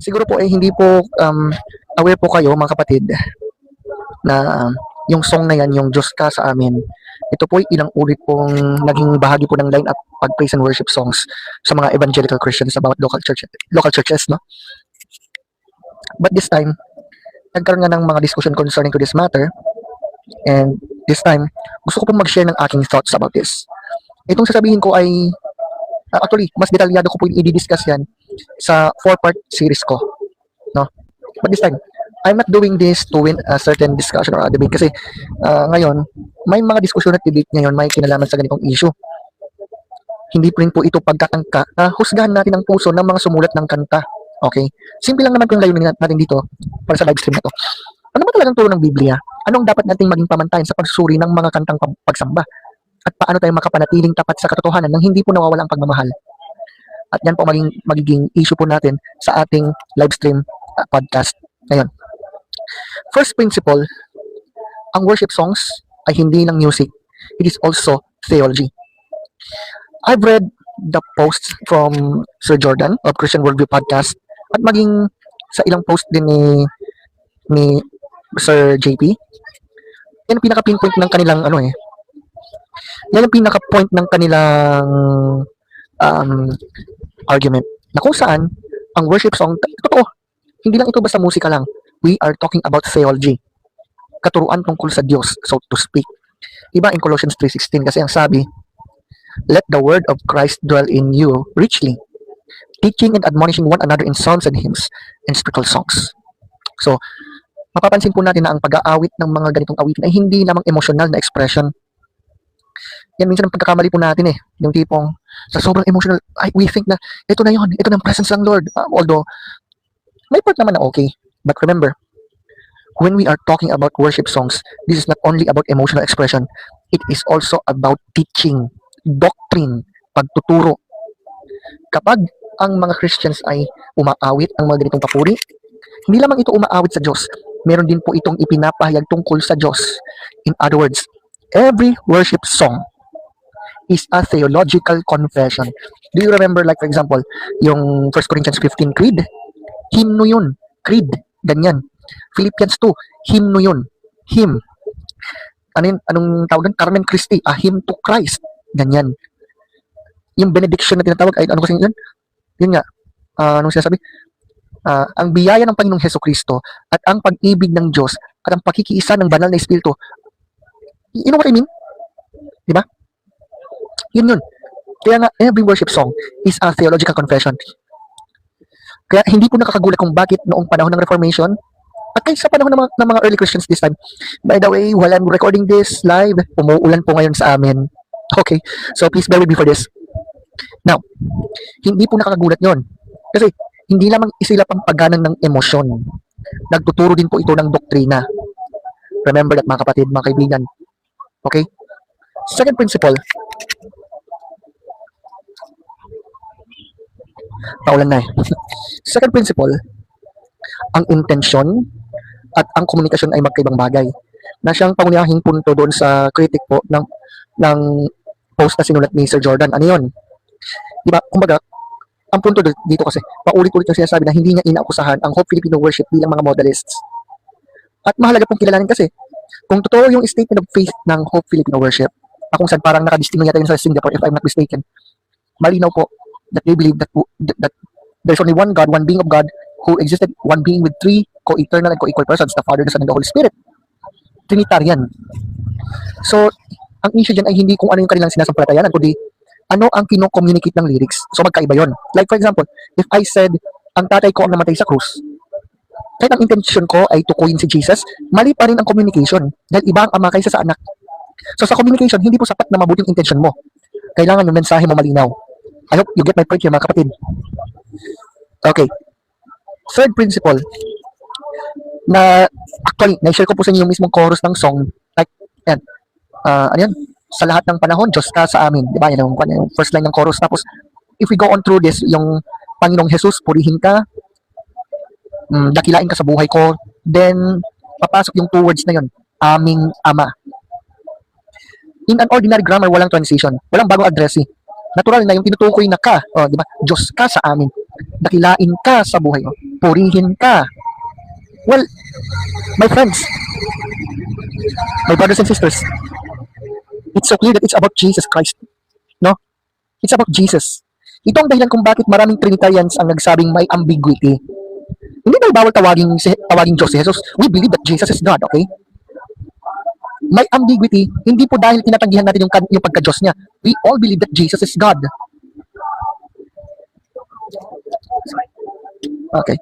Siguro po ay hindi po aware po kayo mga kapatid na yung song na yan, yung Diyos ka sa amin, ito po ay ilang ulit pong naging bahagi po ng line-up pag praise and worship songs sa mga evangelical Christians sa bawat local churches, no? But this time, nagkaroon nga ng mga discussion concerning to this matter, and this time, gusto ko pong mag-share ng aking thoughts about this. Itong sasabihin ko ay, actually, mas detalyado ko po yung i-discuss yan sa 4-part series ko, no? But this time, I'm not doing this to win a certain discussion or a debate kasi ngayon, may mga diskusyon at debate ngayon may kinalaman sa ganitong issue. Hindi rin po ito pagkatangka na husgahan natin ang puso ng mga sumulat ng kanta. Okay? Simple lang naman po yung layunin natin dito para sa live stream na to. Ano ba talagang turo ng Biblia? Anong dapat nating maging pamantayan sa pagsuri ng mga kantang pagsamba? At paano tayo makapanatiling tapat sa katotohanan nang hindi po nawawala ang pagmamahal? At yan po magiging issue po natin sa ating live stream podcast ngayon. First principle, ang worship songs ay hindi lang music. It is also theology. I've read the posts from Sir Jordan of Christian Worldview Podcast at maging sa ilang post din ni Sir JP. Yan ang pinaka-pinpoint ng kanilang yan ang pinaka-point ng kanilang argument na kung saan ang worship song, totoo, hindi lang ito basta musika lang. We are talking about theology. Katuruan tungkol sa Diyos, so to speak. Diba in Colossians 3:16 kasi ang sabi, let the word of Christ dwell in you richly, teaching and admonishing one another in psalms and hymns and spiritual songs. So, mapapansin po natin na ang pag-aawit ng mga ganitong awitin ay hindi lamang emotional na expression. Yan minsan ang pagkakamali po natin yung tipong sa sobrang emotional, we think na ito na yun, ito na ang presence ng Lord. Although, may part naman na okay. But remember, when we are talking about worship songs, this is not only about emotional expression, it is also about teaching, doctrine, pagtuturo. Kapag ang mga Christians ay umaawit ang mga ganitong papuri, hindi lamang ito umaawit sa Diyos, meron din po itong ipinapahayag tungkol sa Diyos. In other words, every worship song is a theological confession. Do you remember, like for example, yung 1 Corinthians 15 creed? Hymno yun. Creed. Ganyan. Philippians 2. Hymno yun. Hymn. Anong tawag doon? Carmen Christi. A hymn to Christ. Ganyan. Yung benediction na tinatawag, ay ano kasi yun? Yun nga. Anong sinasabi? Ang biyaya ng Panginoong Heso Kristo at ang pag-ibig ng Diyos at ang pakikiisa ng banal na Espiritu. You know what I mean? Diba? Yun. Kaya nga, every worship song is a theological confession. Kaya hindi po nakakagulat kung bakit noong panahon ng Reformation at kahit sa panahon ng mga early Christians this time. By the way, while I'm recording this live, umuulan po ngayon sa amin. Okay, so please bear with me for this. Now, hindi po nakakagulat yon. Kasi hindi lamang isilap ang pagganan ng emosyon. Nagtuturo din po ito ng doktrina. Remember that mga kapatid, mga kaibigan. Okay? Second principle, paulan na Second principle, ang intensyon at ang komunikasyon ay magkaibang bagay. Na siyang pangunahing punto doon sa critic po ng post na sinulat ni Sir Jordan. Ano yun? Diba? Kumbaga, ang punto dito kasi, paulit-ulit yung sinasabi na hindi niya inaakusahan ang Hope Filipino Worship bilang mga modelists. At mahalaga pong kilalanin kasi, kung totoo yung statement of faith ng Hope Filipino Worship, kung saan parang nakadistingo yata yun sa Singapore, if I'm not mistaken, malinaw po that they believe that there's only one God, one being of God, who existed, one being with three co-eternal and co-equal persons, the Father, the Son, and the Holy Spirit. Trinitarian. So, ang issue dyan ay hindi kung ano yung kanilang sinasampalatayanan, kundi ano ang kino-communicate ng lyrics. So, magkaiba yon. Like, for example, if I said, ang tatay ko ang namatay sa krus, kahit ang intention ko ay tukuyin si Jesus, mali pa rin ang communication dahil iba ang ama kaysa sa anak. So, sa communication, hindi po sapat na mabuting intention mo. Kailangan yung mensahe mo malinaw. I hope you get my point here, mga kapatid. Okay. Third principle, na actually, na-share ko po sa inyo yung mismong chorus ng song. Like, yan. Ano yan? Sa lahat ng panahon, Diyos ka sa amin. Diba? Yan yung first line ng chorus. Tapos, if we go on through this, yung Panginoong Jesus, purihin ka, dakilain ka sa buhay ko, then, papasok yung two words na yun, aming ama. In an ordinary grammar, walang transition. Walang bagong addressee. Natural na yung tinutukoy na ka, di ba? Diyos ka sa amin. Dakilain ka sa buhay mo. Purihin ka. Well, my friends, my brothers and sisters, it's so clear that it's about Jesus Christ. No? It's about Jesus. Ito ang dahilan kung bakit maraming Trinitarians ang nagsabing may ambiguity. Hindi tayo bawal tawaging Diyos si Jesus. We believe that Jesus is God, okay? May ambiguity, hindi po dahil tinatanggihan natin yung pagka-Diyos niya. We all believe that Jesus is God. Okay.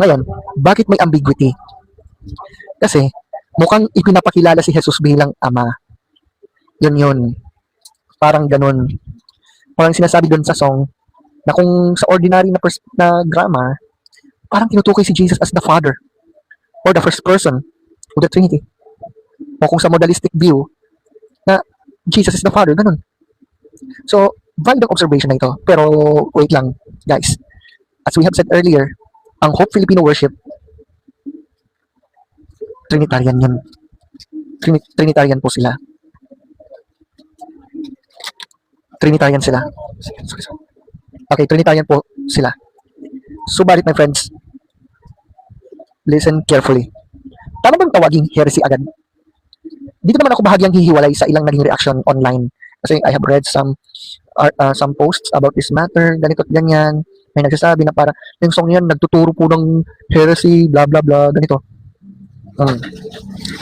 Ngayon, bakit may ambiguity? Kasi, mukhang ipinapakilala si Jesus bilang Ama. Yun. Parang ganun. Parang sinasabi doon sa song, na kung sa ordinary na grammar, parang tinutukoy si Jesus as the Father, or the first person of the Trinity. O kung sa modalistic view, na Jesus is the Father, ganun. So, valid ang observation na ito. Pero, wait lang, guys. As we have said earlier, ang Hope Filipino Worship, Trinitarian yun. Trinitarian po sila. Trinitarian sila. Sorry. Okay, Trinitarian po sila. Subalit, my friends, listen carefully. Tama bang tawaging heresy agad? Dito naman ako bahagyang hihiwalay sa ilang naging reaction online. Kasi I have read some posts about this matter, ganito at ganyan. May nagsasabi na para yung song yan nagtuturo po ng heresy, blah blah blah, ganito.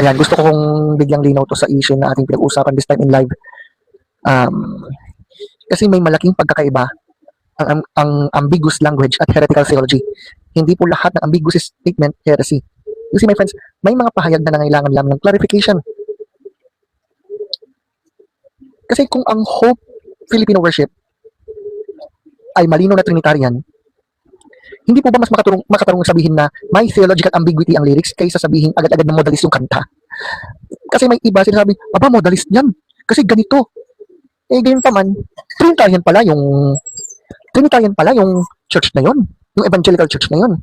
Ayan, gusto ko kong bigyang linaw to sa issue na ating pinag-usapan this time in live. Kasi may malaking pagkakaiba ang ambiguous language at heretical theology. Hindi po lahat ng ambiguous statement heresy. You see, my friends, may mga pahayag na nangailangan lamang ng clarification. Kasi kung ang Hope Filipino Worship ay malinaw na Trinitarian, hindi po ba mas makatarong sabihin na may theological ambiguity ang lyrics kaysa sabihin agad-agad na modalist yung kanta? Kasi may iba sinasabi, aba, modalist yan. Kasi ganito. Ganyan pa man, Trinitarian pala yung church na yon, yung evangelical church na yon.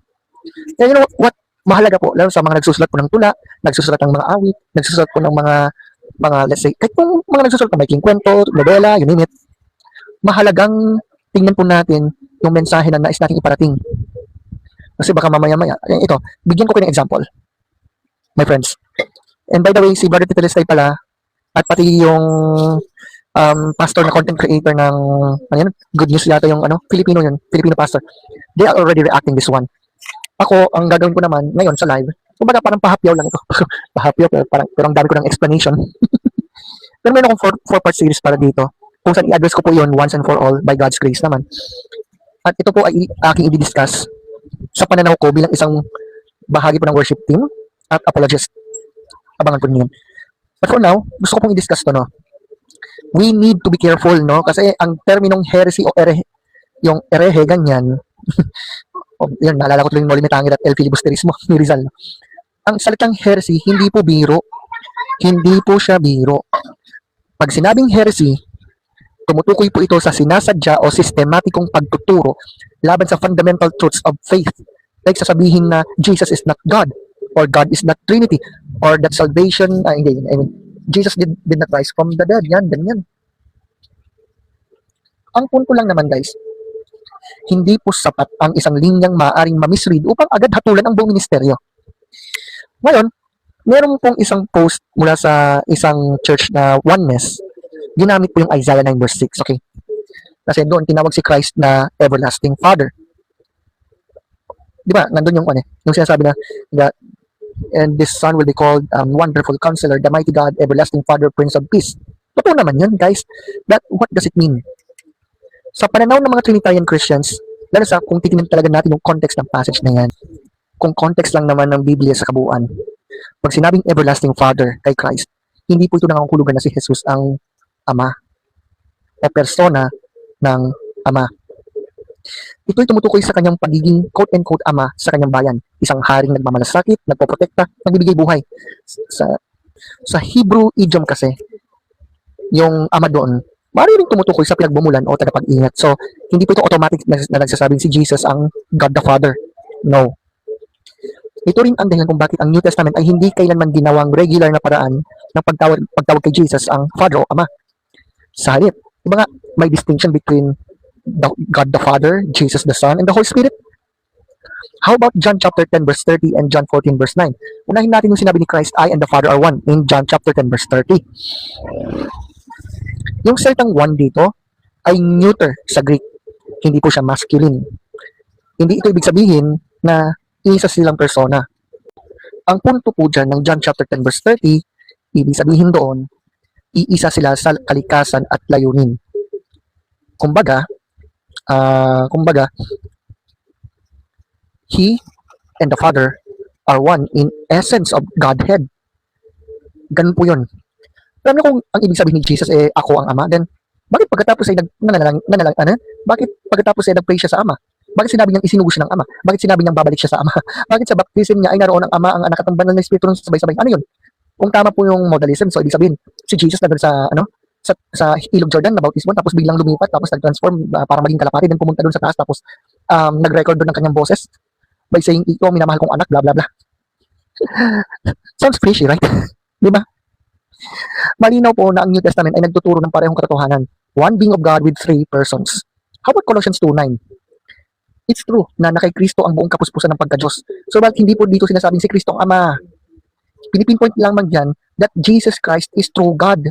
You know what? Mahalaga po, lalo sa mga nagsusulat po ng tula, nagsusulat ng mga awit, nagsusulat po ng mga let's say, kahit kung mga nagsusulat ng maikling kwento, nobela, you name it, mahalagang tingnan po natin yung mensahe na nais nating iparating. Kasi baka mamaya-maya, ito, bigyan ko kayo ng example, my friends. And by the way, si Brother Titelestay pala, at pati yung pastor na content creator ng Good News yata yung Filipino pastor, they are already reacting this one. Ako, ang gagawin ko naman ngayon sa live, kumbaga parang pahapyaw lang ito. Pahapyaw, pero ang dami ko ng explanation. Pero meron akong 4-part series para dito, kung saan i-address ko po yun once and for all by God's grace naman. At ito po ay aking i-discuss sa pananaw ko bilang isang bahagi po ng worship team at apologist. Abangan po niyo. But for now, gusto ko pong i-discuss to, no? We need to be careful, no? Kasi ang terminong heresy o yung erehe, ganyan, yun, naalala ko tuloy yung Noli Me Tangere at El Filibusterismo ni Rizal. Ang salitang heresy, hindi po biro. Hindi po siya biro. Pag sinabing heresy, tumutukoy po ito sa sinasadya o sistematikong pagtuturo laban sa fundamental truths of faith. Like sasabihin na Jesus is not God, or God is not Trinity, or that salvation, Jesus did not rise from the dead. Yan, ganyan. Ang punto lang naman, guys, hindi po sapat ang isang linyang maaaring mamisread upang agad hatulan ang buong ministeryo. Ngayon, meron pong isang post mula sa isang church na oneness, ginamit po yung Isaiah 9 verse 6, okay? Kasi doon tinawag si Christ na everlasting Father. Di ba? Nandun yung sinasabi na and this son will be called Wonderful Counselor, the Mighty God, Everlasting Father, Prince of Peace. Totoo naman yun, guys. What does it mean? Sa pananaw ng mga Trinitarian Christians, lalo sa kung titingnan talaga natin yung context ng passage na yan, kung context lang naman ng Biblia sa kabuuan, pag sinabing Everlasting Father kay Christ, hindi po ito nangangahulugan na si Jesus ang Ama o persona ng Ama. Ito'y tumutukoy sa kanyang pagiging quote-unquote Ama sa kanyang bayan. Isang haring nagmamalasakit, nagpoprotekta, nagbibigay buhay. Sa Hebrew idiom kasi, yung Ama doon, maaaring tumutukoy sa pinagbumulan o tagapag-ingat. So, hindi po ito automatic na nagsasabing si Jesus ang God the Father. No. Ito rin ang dahilan kung bakit ang New Testament ay hindi kailanman ginawang regular na paraan ng pagtawag kay Jesus ang Father o Ama. Sa halip, diba nga, may distinction between God the Father, Jesus the Son, and the Holy Spirit? How about John chapter 10 verse 30 and John 14 verse 9? Unahin natin yung sinabi ni Christ, I and the Father are one in John chapter 10 verse 30. Yung salitang one dito ay neuter sa Greek. Hindi po siya masculine. Hindi ito ibig sabihin na isa silang persona. Ang punto po dyan ng John chapter 10 verse 30, ibig sabihin doon, iisa sila sa kalikasan at layunin. Kumbaga, He and the Father are one in essence of Godhead. Ganun po yun. Alam niyo kung ang ibig sabihin ni Jesus ako ang Ama, then bakit pagkatapos ay bakit pagkatapos ay nag-pray siya sa Ama? Bakit sinabi niyang isinugo siya ng Ama? Bakit sinabi niyang babalik siya sa Ama? Bakit sa baptism niya ay naroon ang Ama, ang Anak at ang Banal na Espiritu ng sabay-sabay? Ano yun? Kung tama po yung modalism, so ibig sabihin, si Jesus na doon sa Ilog Jordan na bautismo, tapos biglang lumipat, tapos nag-transform para maging kalapati, then pumunta doon sa taas, tapos nag-record doon ng kanyang boses by saying, ito, minamahal kong anak, blah, blah, blah. Sounds fishy, right? Di ba? Malinaw po na ang New Testament ay nagtuturo ng parehong katotohanan. One being of God with three persons. How about Colossians 2:9? It's true na kay Kristo ang buong kapuspusan ng pagka-Diyos. So, bakit hindi po dito sinasabing si Kristo ang Ama? Pinipinpoint lamang dyan that Jesus Christ is true God,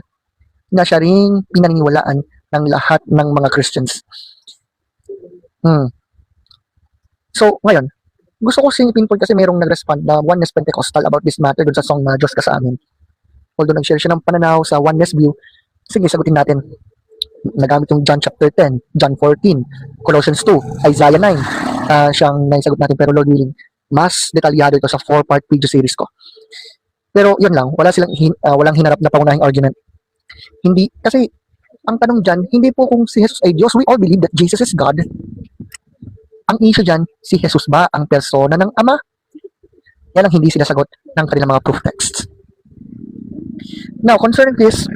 na siya ring pinaniniwalaan ng lahat ng mga Christians. So, ngayon, gusto ko pinpoint kasi mayroong nag-respond na Oneness Pentecostal about this matter dun sa song na Diyos ka sa amin. Although nag-share siya ng pananaw sa Oneness view, sige, sagutin natin. Nagamit yung John chapter 10, John 14, Colossians 2, Isaiah 9. Siyang naisagot natin, pero Lord willing, mas detalyado ito sa 4-part video series ko. Pero yun lang, walang hinarap na pangunahing argument. Hindi, kasi ang tanong dyan, hindi po kung si Jesus ay Diyos. We all believe that Jesus is God. Ang issue dyan, si Jesus ba ang persona ng Ama? Yan ang hindi sinasagot ng kanilang mga proof texts. Now, concerning this,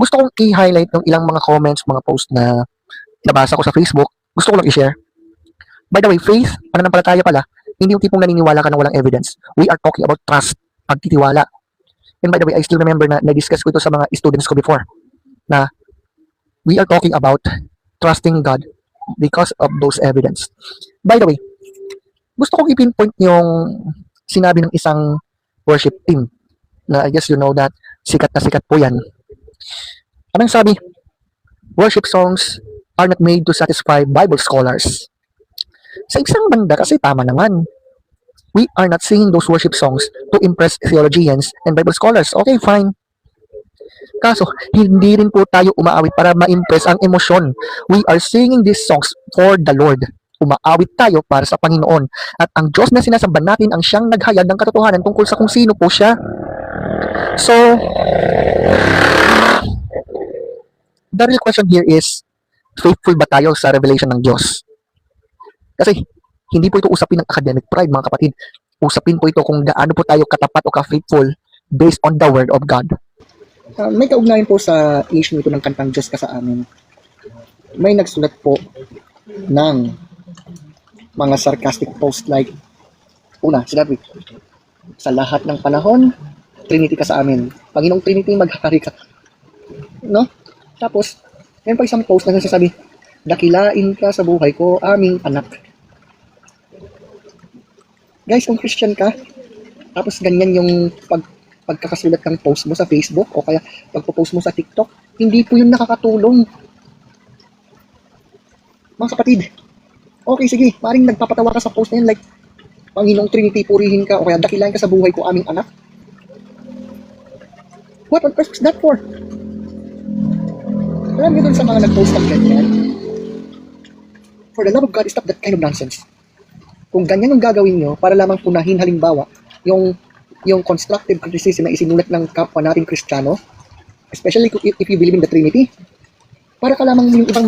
gusto kong i-highlight ng ilang mga comments, mga post na nabasa ko sa Facebook. Gusto ko lang i-share. By the way, faith, pananampalataya pala, hindi yung tipong naniniwala ka na walang evidence. We are talking about trust, pagtitiwala. And by the way, I still remember na na-discuss ko ito sa mga students ko before, na we are talking about trusting God because of those evidence. By the way, gusto kong i-pinpoint yung sinabi ng isang worship team na I guess you know that sikat na sikat po yan. Anong sabi? Worship songs are not made to satisfy Bible scholars. Sa isang banda kasi tama naman. We are not singing those worship songs to impress theologians and Bible scholars. Okay, fine. Kaso, hindi rin po tayo umaawit para ma-impress ang emosyon. We are singing these songs for the Lord. Umaawit tayo para sa Panginoon. At ang Diyos na sinasamba natin ang siyang naghayag ng katotohanan tungkol sa kung sino po siya. So, the real question here is, faithful ba tayo sa revelation ng Diyos? Kasi, hindi po ito usapin ng academic pride, mga kapatid. Usapin po ito kung gaano po tayo katapat o ka-faithful based on the Word of God. May kaugnayan po sa issue nito ng kantang Diyos ka sa amin. May nagsulat po ng mga sarcastic post like, una, sinabi, sa lahat ng panahon, Trinity ka sa amin. Panginoong Trinity, maghari ka. No? Tapos, may pa isang post na nagsasabi, dakilain ka sa buhay ko, aming anak. Guys, kung Christian ka, tapos ganyan yung pagkakasulat kang post mo sa Facebook o kaya pagpo-post mo sa TikTok, hindi po yun nakakatulong. Mga kapatid, okay, sige, maring nagpapatawa ka sa post na yun, like, Panginoong Trinity, purihin ka, o kaya dakilain ka sa buhay ko, aming anak. What on earth is that for? Alam niyo dun sa mga nag-post ng ganyan, for the love of God, stop that kind of nonsense. Kung ganyan yung gagawin nyo, para lamang punahin halimbawa, yung constructive criticism na isinulat ng kapwa nating Kristiyano, especially if you believe in the Trinity, para ka lamang yung ibang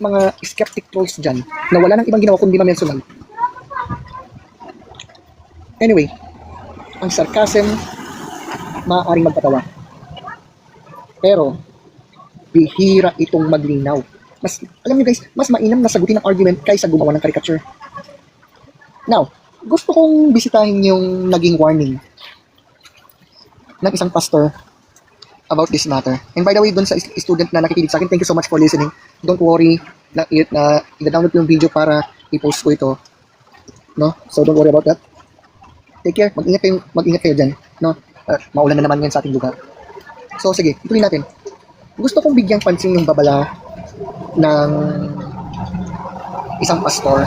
mga skeptic trolls dyan, na wala nang ibang ginawa kundi mamensunan. Anyway, ang sarcasm, maaaring magpatawa. Pero, bihira itong maglinaw. Alam niyo guys, mas mainam na sagutin ang argument kaysa gumawa ng caricature. Now, gusto kong bisitahin yung naging warning ng isang pastor about this matter. And by the way, dun sa student na nakikinig sa akin, thank you so much for listening. Don't worry, i-download ko yung video para i-post ko ito. No? So don't worry about that. Take care, mag-ingat kayo dyan. No? Maulan na naman yan sa ating lugar. So sige, ituloy natin. Gusto kong bigyang pansin yung babala ng isang pastor.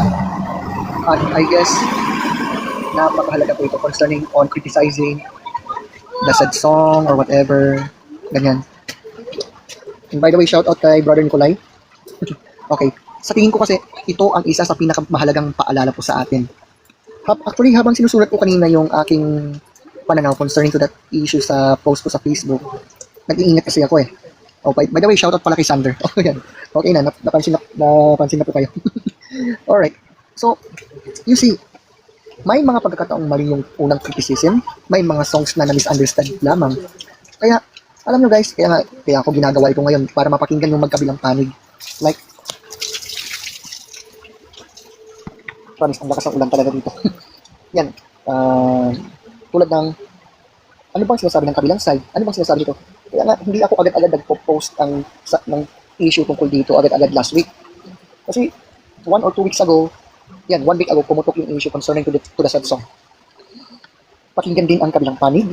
At I guess, napakahalaga po ito concerning on criticizing the said song or whatever. Ganyan. And by the way, shout out kay Brother Nicolay. Okay. Sa tingin ko kasi, ito ang isa sa pinakamahalagang paalala po sa atin. Actually, habang sinusulat ko kanina yung aking pananaw concerning to that issue sa post ko sa Facebook, nag-iingat kasi ako eh. Oh, by the way, shout out pala kay Sander. Oh, yan. Okay na, napansin na po kayo. Alright. So, you see, may mga pagkakataong mali yung unang criticism, may mga songs na na-misunderstand lamang. Kaya, alam nyo guys, kaya ako ginagawa ito ngayon para mapakinggan yung magkabilang panig. Like, promise, ang lakas ng ulan talaga dito. Yan. Tulad ng, ano bang sinasabi ng kabilang side? Ano bang sinasabi dito? Kaya nga, hindi ako agad-agad nagpo-post ng issue tungkol dito agad-agad last week. Kasi, 1 or 2 weeks ago, 1 week ago, pumutok yung issue concerning to the said song. Pakinggan din ang kabilang panig.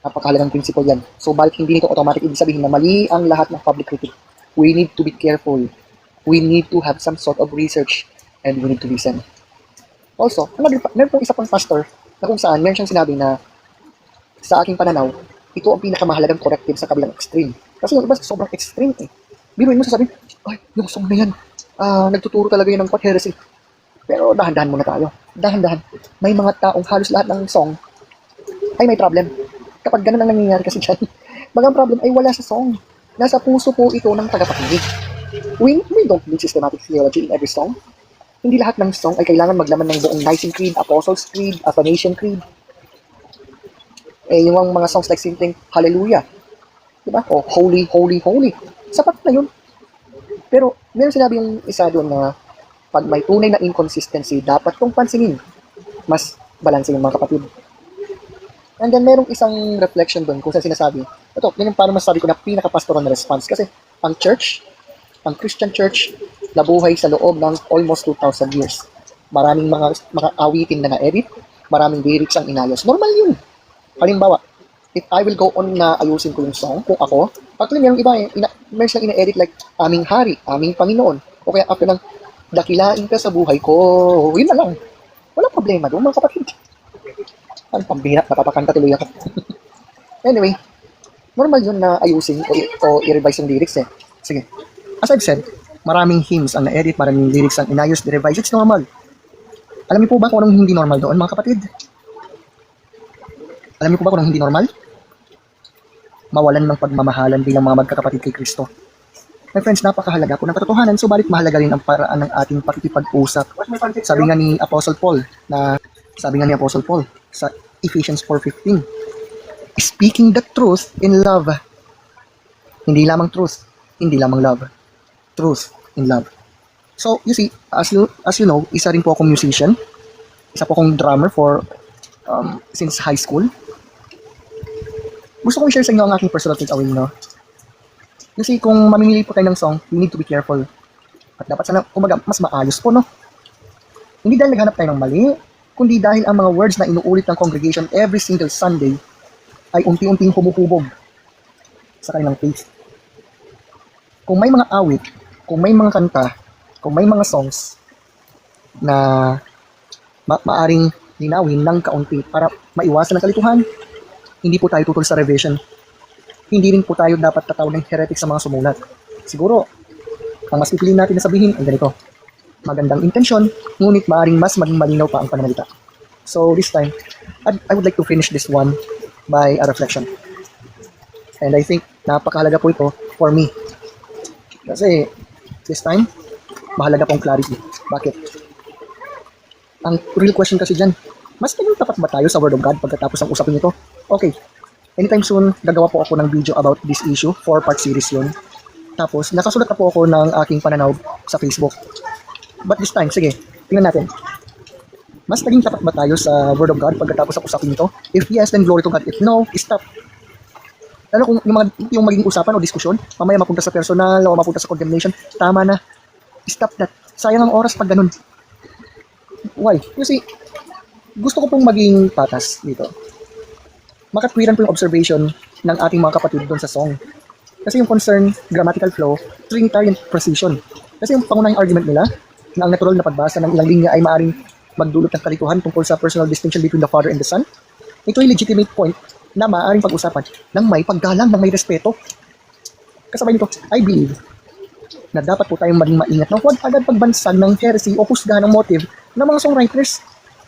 Napakahalagang principle yan. So, balik hindi nito automatic ibig sabihin na mali ang lahat ng public critic. We need to be careful. We need to have some sort of research and we need to listen. Also, meron pong isa pang pastor na kung saan meron siyang sinabi na sa aking pananaw, ito ang pinakamahalagang corrective sa kabilang extreme. Kasi yung iba sobrang extreme eh. Biruin mo sasabihin, ay, yung song na yan, nagtuturo talaga yun ng heresy. Pero dahan-dahan muna tayo. Dahan-dahan. May mga taong halos lahat ng song ay may problem. Kapag ganun ang nangyayari kasi dyan, bagang problem ay wala sa song. Nasa puso po ito ng tagapakinig. We don't need systematic theology in every song. Hindi lahat ng song ay kailangan maglaman ng buong Nicene Creed, Apostles' Creed, Athanasian Creed. Yung mga songs like simpleng Hallelujah. Diba? O Holy, Holy, Holy. Sapat na yun. Pero meron sinabi yung isa doon na pag may tunay na inconsistency, dapat kong pansinin. Mas balanse yung mga kapatid. And then merong isang reflection doon kung saan sinasabi, ito, yun yung parang masasabi ko na pinaka-pastoral na response. Kasi ang church, ang Christian church, nabuhay sa loob ng almost 2,000 years. Maraming mga awitin na na-edit, maraming lyrics ang inayos. Normal yun. Halimbawa, if I will go on na ayusin ko yung song, kung ako, actually merong iba, meron silang ina-edit like, aming hari, aming Panginoon. O kaya after lang, dakilain ka sa buhay ko, yun na lang. Walang problema doon, mga kapatid. Ang pambihira, napapakanta tuloy ako. Anyway, normal yun na ayusin o i-revise yung lyrics eh. Sige. As I've said, maraming hymns ang na-edit, maraming lyrics ang inayos, i-revise. It's normal. Alam niyo po ba kung anong hindi normal doon, mga kapatid? Alam niyo po ba kung anong hindi normal? Mawalan ng pagmamahalan bilang mga magkakapatid kay Kristo. My friends, napakahalaga po ng katotohanan, subalit mahalaga rin ang paraan ng ating pakikipag-usap. Sabi nga ni Apostle Paul sa Ephesians 4:15, speaking the truth in love. Hindi lamang truth, hindi lamang love. Truth in love. So, you see, as you know, isa rin po akong musician. Isa po akong drummer since high school. Gusto kong i-share sa inyo ang aking personal takeaway, no? Kasi kung mamimili po tayo ng song, we need to be careful. At dapat sana, kumaga, mas maayos po, no? Hindi dahil naghanap tayo ng mali, kundi dahil ang mga words na inuulit ng congregation every single Sunday ay unti-unting humuhubog sa kanilang faith. Kung may mga awit, kung may mga kanta, kung may mga songs na maaring linawin ng kaunti para maiwasan ang kalituhan, hindi po tayo tutol sa revision. Hindi rin po tayo dapat tatawag ng heretic sa mga sumulat. Siguro, ang mas pipiliin natin na sabihin ay ganito. Magandang intensyon, ngunit maaaring mas maging malinaw pa ang pananalita. So this time, I would like to finish this one by a reflection. And I think napakahalaga po ito for me. Kasi this time, mahalaga pong clarity. Bakit? Ang real question kasi dyan, mas naging tapat ba tayo sa Word of God pagkatapos ng usapin ito? Okay, anytime soon, gagawa po ako ng video about this issue, 4-part series yun. Tapos, nakasulat na po ako ng aking pananaw sa Facebook. But this time, sige, tingnan natin. Mas naging tapat ba tayo sa Word of God pagkatapos ng usapin ito? If yes, then glory to God. If no, stop. Lalo kung yung magiging usapan o diskusyon, mamaya mapunta sa personal o mapunta sa condemnation, tama na. Stop that. Sayang ang oras pag ganun. Why? Kasi gusto ko pong maging patas dito. Makatwiran po yung observation ng ating mga kapatid doon sa song. Kasi yung concern, grammatical flow, Trinitarian precision. Kasi yung pangunahing argument nila, na ang natural na pagbasa ng ilang linya ay maaaring magdulot ng kalituhan tungkol sa personal distinction between the Father and the Son. Ito ay legitimate point na maaaring pag-usapan ng may paggalang, ng may respeto. Kasabay nito, I believe na dapat po tayong maging maingat na huwag agad pagbansag ng heresy o husgahan ng motive ng mga songwriters.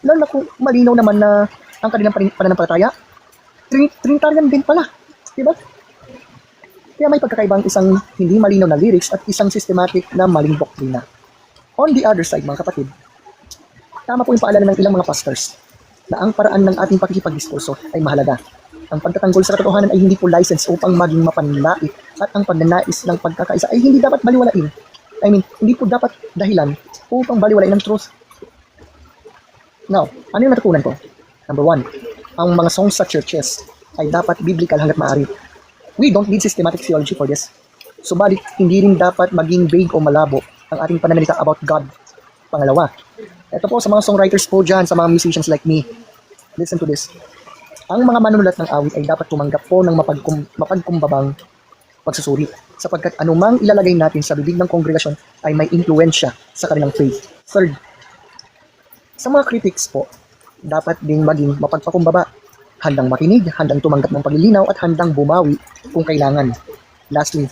Lalo na kung malinaw naman na ang kanilang pananampalataya, Trinitarian din pala. Diba? Kaya may pagkakaibang isang hindi malinaw na lyrics at isang systematic na maling doktrina. On the other side, mga kapatid, tama po yung paalala ng ilang mga pastors na ang paraan ng ating pakikipagdiskurso ay mahalaga. Ang pagtatanggol sa katotohanan ay hindi po license upang maging mapanlait at ang pagnanais ng pagkakaisa ay hindi dapat baliwalain. Hindi po dapat dahilan upang baliwalain ng truth. Now, ano yung natutunan ko? Number 1, ang mga songs sa churches ay dapat biblical hanggat maaari. We don't need systematic theology for this. Subalit, hindi rin dapat maging vague o malabo ang ating pananalita about God. Pangalawa, ito po sa mga songwriters po dyan, sa mga musicians like me. Listen to this. Ang mga manunulat ng awit ay dapat tumanggap po ng mapagkumbabang pagsusuri sapagkat anumang ilalagay natin sa bibig ng kongregasyon ay may impluensya sa kanilang faith. Third, sa mga critics po, dapat ding maging mapagpakumbaba, handang makinig, handang tumanggap ng paglilinaw at handang bumawi kung kailangan. Lastly,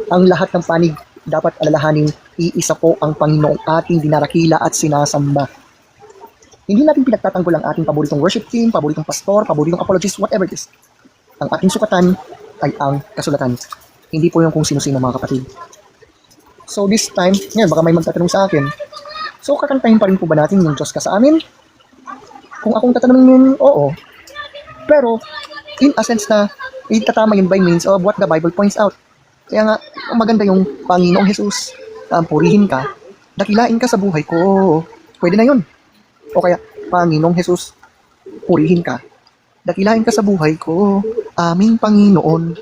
ang lahat ng panig dapat alalahaning iisa po ang Panginoong ating dinarakila at sinasamba. Hindi natin pinagtatanggol ang ating paboritong worship team, paboritong pastor, paboritong apologist, whatever it is. Ang ating sukatan ay ang kasulatan. Hindi po yung kung sino-sino, mga kapatid. So this time, ngayon baka may magtatanong sa akin, so kakantahin pa rin po ba natin yung Diyos ka sa amin? Kung akong tatanungin, oo. Pero, in a sense na, itatama yun by means of what the Bible points out. Kaya nga, maganda yung Panginoong Jesus, purihin ka, dakilain ka sa buhay ko. Pwede na yun. O kaya, Panginoong Jesus, purihin ka, dakilain ka sa buhay ko, aming Panginoon.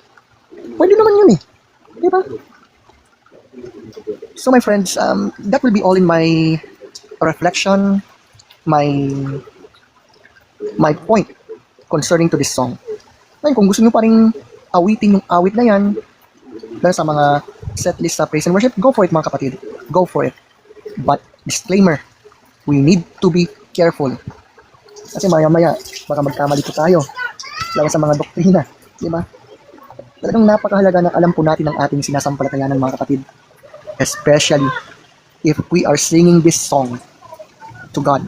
Pwede naman yun eh. Diba? So my friends, that will be all in my reflection, my point concerning to this song. Ngayon, kung gusto nyo pa rin awitin yung awit na yan, dahil sa mga setlist sa praise and worship, go for it, mga kapatid. Go for it. But, disclaimer, we need to be careful. Kasi maya-maya, baka magkamali po tayo. Lalo sa mga doktrina. Diba? Talagang napakahalaga na alam po natin ang ating sinasampalatayanan, mga kapatid. Especially if we are singing this song to God.